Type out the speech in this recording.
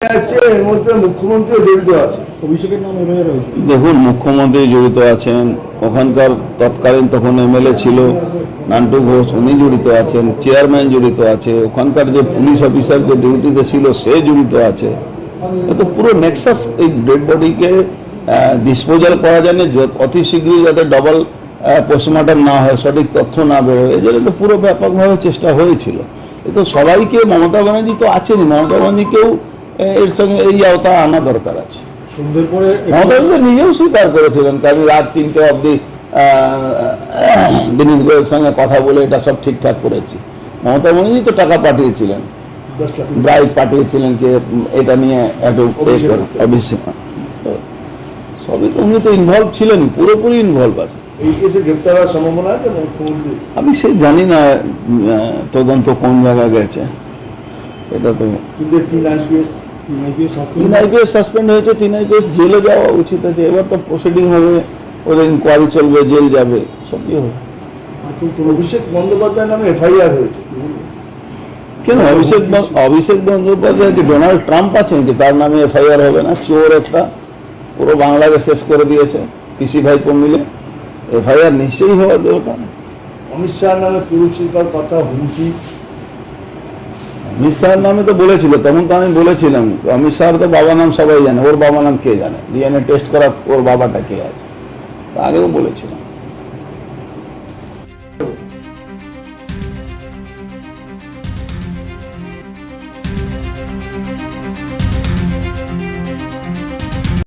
মুখ্যমন্ত্রী জড়িত আছে, অভিষেকের নাম এভাবে রয়েছে। দেখুন, মুখ্যমন্ত্রী জড়িত আছেন, ওখানকার তৎকালীন তখন এমএলএ ছিল নান্টু ঘোষ, উনি জড়িত আছেন, চেয়ারম্যান জড়িত আছে, ওখানকার যে পুলিশ অফিসার যে ডিউটিতে ছিল সে জড়িত আছে। তো পুরো নেক্সাস এই ডেড বডিকে ডিসপোজাল করা যায় না, অতি শীঘ্রই যাতে ডবল পোস্টমর্টম না হয়, সঠিক তথ্য না বেরোয়, এই জন্য তো পুরো ব্যাপকভাবে চেষ্টা হয়েছিল। এ তো সবাইকে, মমতা ব্যানার্জি তো আছেনই, মমতা ব্যানার্জিকেও এর সঙ্গে এই আওতা আনা দরকার আছে। সুন্দর করে মমতা ব্যানার্জি নিজেও স্বীকার করেছিলেন যে আমি রাত 3টে অবধি বিনীত গোয়েলের সঙ্গে কথা বলে এটা সব ঠিকঠাক করেছি। মমতা ব্যানার্জি তো টাকা পাঠিয়েছিলেন, 10 লাখ ব্রাইড পাঠিয়েছিলেন যে এটা নিয়ে একটু অভিষেক, সবই তো উনি তো ইনভলভ ছিলেন, পুরোপুরি ইনভলভ আছে। এই কেসে গ্রেপ্তার হওয়ার সম্ভাবনা আছে মুখ্যমন্ত্রী? আমি সে জানি না তদন্ত কোন জায়গায় গেছে, এটা তো। কিন্তু 3 IPS সাসপেন্ড হয়েছে, 3 IPS জেলে যাওয়া উচিত আছে। এবার তো প্রসিডিং হবে, ওদের ইনকোয়ারি চলবে, জেল যাবে, সবই হবে। অভিষেক বন্দ্যোপাধ্যায়ের নামে এফআইআর হয়েছে। কেন অভিষেক বন্দ্যোপাধ্যায় কি ডোনাল্ড ট্রাম্প আছেন কি তার নামে এফআইআর হবে না? চোর একটা, পুরো বাংলাকে শেষ করে দিয়েছে পিসি ভাইপো মিলে, এফআইআর নিশ্চয়ই হওয়া দরকার। অমিত শাহর নামে কুরুচিকর কথা, হুমকি। অমিত শাহর নামে তো বলেছিল, তখন তো আমি বলেছিলাম অমিত শাহর তো বাবা নাম সবাই জানে, ওর বাবা নাম কে জানে? ডিএনএ টেস্ট করা ওর বাবাটা কে আছে, আগেও বলেছিলাম।